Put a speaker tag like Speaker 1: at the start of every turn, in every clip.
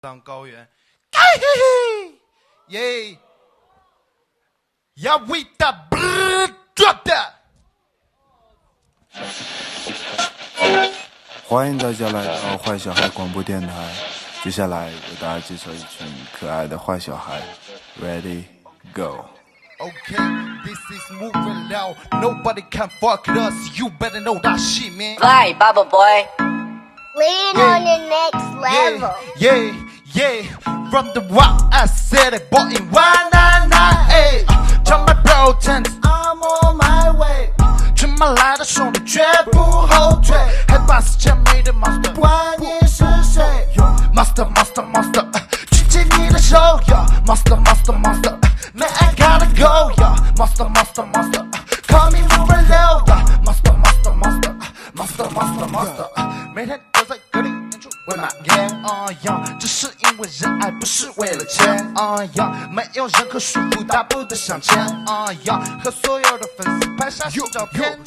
Speaker 1: 当高原。耶呀，we the blood drop that。
Speaker 2: 欢迎大家来到坏小孩广播电台。接下来为大家介绍一群可爱的坏小孩。Ready, go.
Speaker 1: Okay, this is moving loud. Nobody can fuck with us. You better know that shit, man.
Speaker 3: Fly, Bubble Boy.
Speaker 4: Lean on the next level.
Speaker 1: Yeah. From the rock, I said it, but in 199. Tell my bro, I'm on my way. 全马来的兄弟绝不后退，害怕是前面的 monster， 不管你是谁 ，monster， 举起你的手 ，monster， man I gotta go monster， call me number 6 monster， 每天都在歌里演出为满眼只是因为人爱不是为了钱没有任何束缚，大步的向前和所有的粉丝拍下新照片。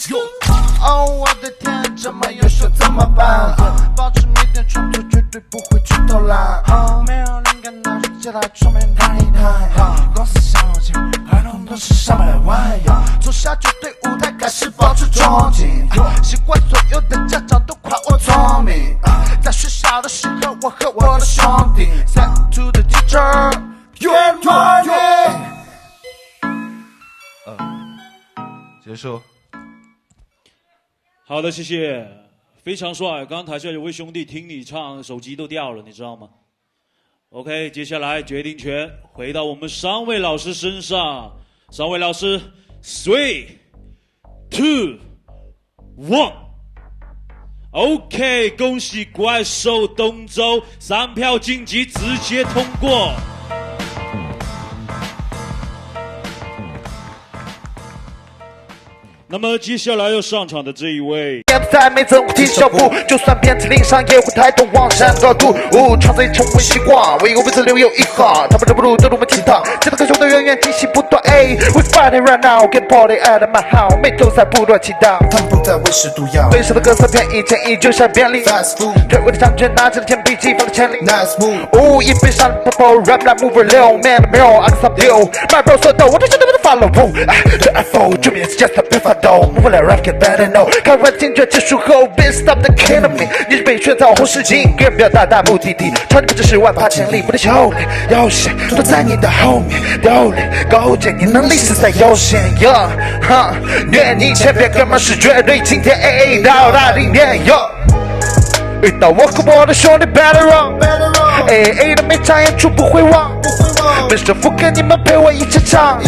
Speaker 1: 我的天，这么优秀怎么办？保持每天创作，绝对不会去偷懒。没有灵感的人起来出面谈一谈。公司想要钱，儿童都是上百万。从小就对舞台开始保持憧憬，习惯所有的家长都夸我聪明。在学校的时候，我和我的兄弟 ，Say to the teacher, good morning。结束。
Speaker 5: 好的，谢谢，非常帅。刚刚台下有位兄弟听你唱，手机都掉了，你知道吗 ？OK， 接下来决定权回到我们3位老师身上。3位老师 ，3、2、1。OK， 恭喜怪兽东周3票晋级，直接通过。那么接下来要上场的这一位，
Speaker 1: 在没怎么踢小步，就算遍体鳞伤也会抬头望山高度。创造成为习惯，为我们自留有遗憾。他们忍不住对我们踢踏，其他歌手的源源惊喜不断。We fighting right now, get party at my house， 每周赛不断期待。
Speaker 2: 他们不再为时毒药，
Speaker 1: 对手的歌色偏移，建议就像便利。
Speaker 2: Fast food，
Speaker 1: 对我的将军拿着铅笔激发了潜力。
Speaker 2: Nice move，
Speaker 1: 一杯上 purple rap 来 move 6 man 没有 I can stop you。My bro 说的，我对兄弟们的 follow。这 F 这边是 just a bit我来 rap get better know， 看完听觉结束后 ，Been stop the killing me， 你是被圈套或是进，个人表达大目的地，超级不只是万八千里，不能修理，有些都在你的后面，丢脸，勾结你能力实在优先虐你前边哥们是绝对今天 AA 到达顶点遇到我和我的兄弟 better run，AA 的每场演出不会忘。没说服跟你们陪我一起唱，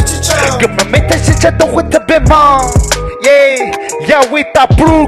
Speaker 1: 哥们每天现在都会特别忙。Yeah, we the blue。